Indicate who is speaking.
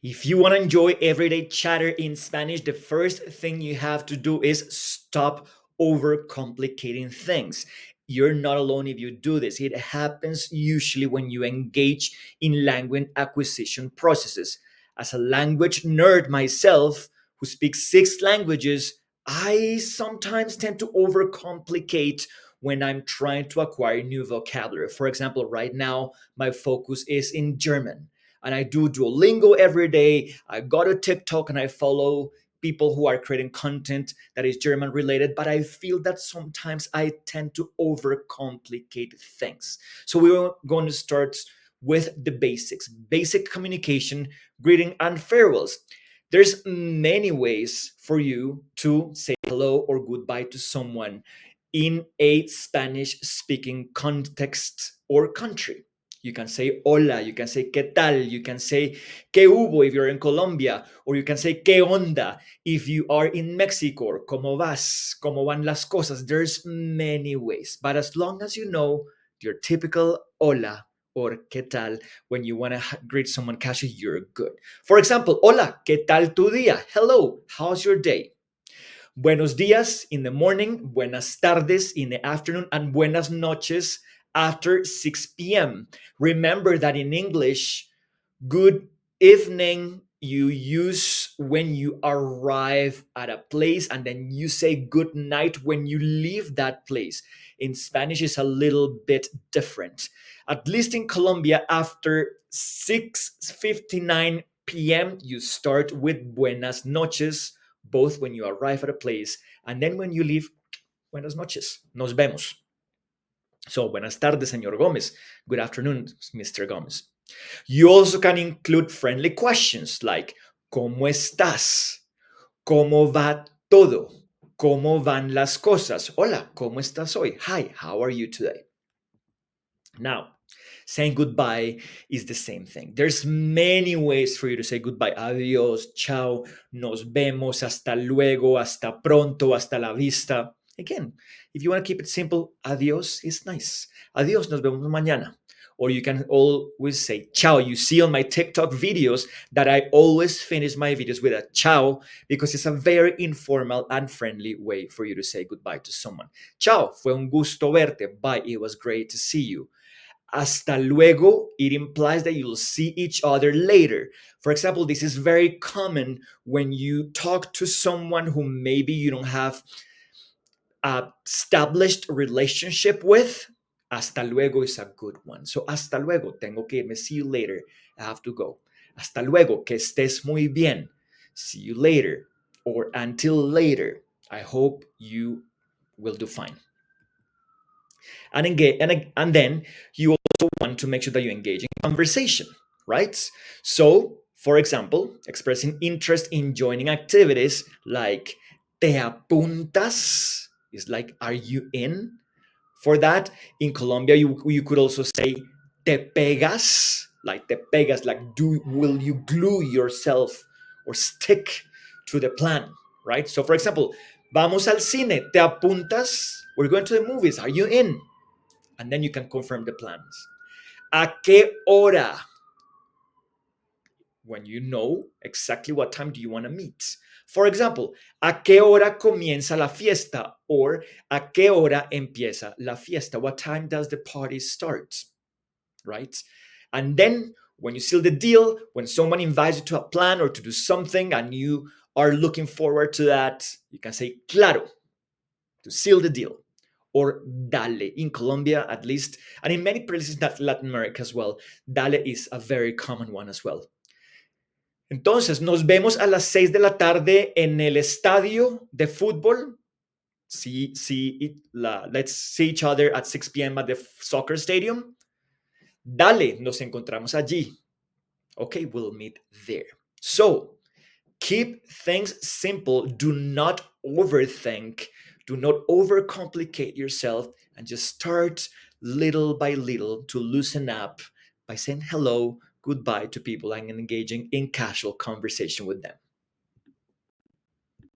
Speaker 1: If you want to enjoy everyday chatter in Spanish, the first thing you have to do is stop overcomplicating things. You're not alone if you do this. It happens usually when you engage in language acquisition processes. As a language nerd myself, who speaks six languages, I sometimes tend to overcomplicate when I'm trying to acquire new vocabulary. For example, right now, my focus is in German and I do Duolingo every day. I go to TikTok and I follow people who are creating content that is German related, but I feel that sometimes I tend to overcomplicate things. So we're going to start with the basics, basic communication, greeting, and farewells. There's many ways for you to say hello or goodbye to someone in a Spanish speaking context or country. You can say hola, you can say qué tal, you can say qué hubo if you're in Colombia, or you can say qué onda if you are in Mexico, or cómo vas, cómo van las cosas. There's many ways, but as long as you know your typical hola or qué tal when you want to greet someone casually, you're good. For example, hola, qué tal tu día? Hello, how's your day? Buenos días in the morning, buenas tardes in the afternoon, and buenas noches after 6 p.m. Remember that in English, good evening you use when you arrive at a place, and then you say good night when you leave that place. In Spanish, it's a little bit different. At least in Colombia, after 6:59 p.m., you start with buenas noches, both when you arrive at a place and then when you leave, buenas noches, nos vemos. So, buenas tardes, señor Gomez. Good afternoon, Mr. Gomez. You also can include friendly questions like, ¿cómo estás? ¿Cómo va todo? ¿Cómo van las cosas? Hola, ¿cómo estás hoy? Hi, how are you today? Now, saying goodbye is the same thing. There's many ways for you to say goodbye. Adiós, chao, nos vemos, hasta luego, hasta pronto, hasta la vista. Again, if you want to keep it simple, adiós is nice. Adiós, nos vemos mañana. Or you can always say ciao. You see on my TikTok videos that I always finish my videos with a ciao because it's a very informal and friendly way for you to say goodbye to someone. Ciao, fue un gusto verte. Bye, it was great to see you. Hasta luego, it implies that you'll see each other later. For example, this is very common when you talk to someone who maybe you don't have a established relationship with. Hasta luego is a good one. So, hasta luego, tengo que irme. See you later. I have to go. Hasta luego, que estés muy bien. See you later. Or until later. I hope you will do fine. And then you also want to make sure that you engage in conversation, right? So, for example, expressing interest in joining activities like te apuntas is like, are you in? For that, in Colombia, you could also say te pegas, like do will you glue yourself or stick to the plan, right? So, for example, vamos al cine, te apuntas, we're going to the movies, are you in? And then you can confirm the plans. ¿A qué hora? When you know exactly what time do you want to meet. For example, ¿a qué hora comienza la fiesta? Or ¿a qué hora empieza la fiesta? What time does the party start? Right? And then when you seal the deal, when someone invites you to a plan or to do something and you are looking forward to that, you can say claro to seal the deal. Or dale in Colombia at least, and in many places in Latin America as well. Dale is a very common one as well. Entonces, nos vemos a las 6 de la tarde en el estadio de fútbol. Let's see each other at 6 p.m. at the soccer stadium. Dale, nos encontramos allí. Okay, we'll meet there. So, keep things simple. Do not overthink. Do not overcomplicate yourself and just start little by little to loosen up by saying hello, goodbye to people and engaging in casual conversation with them.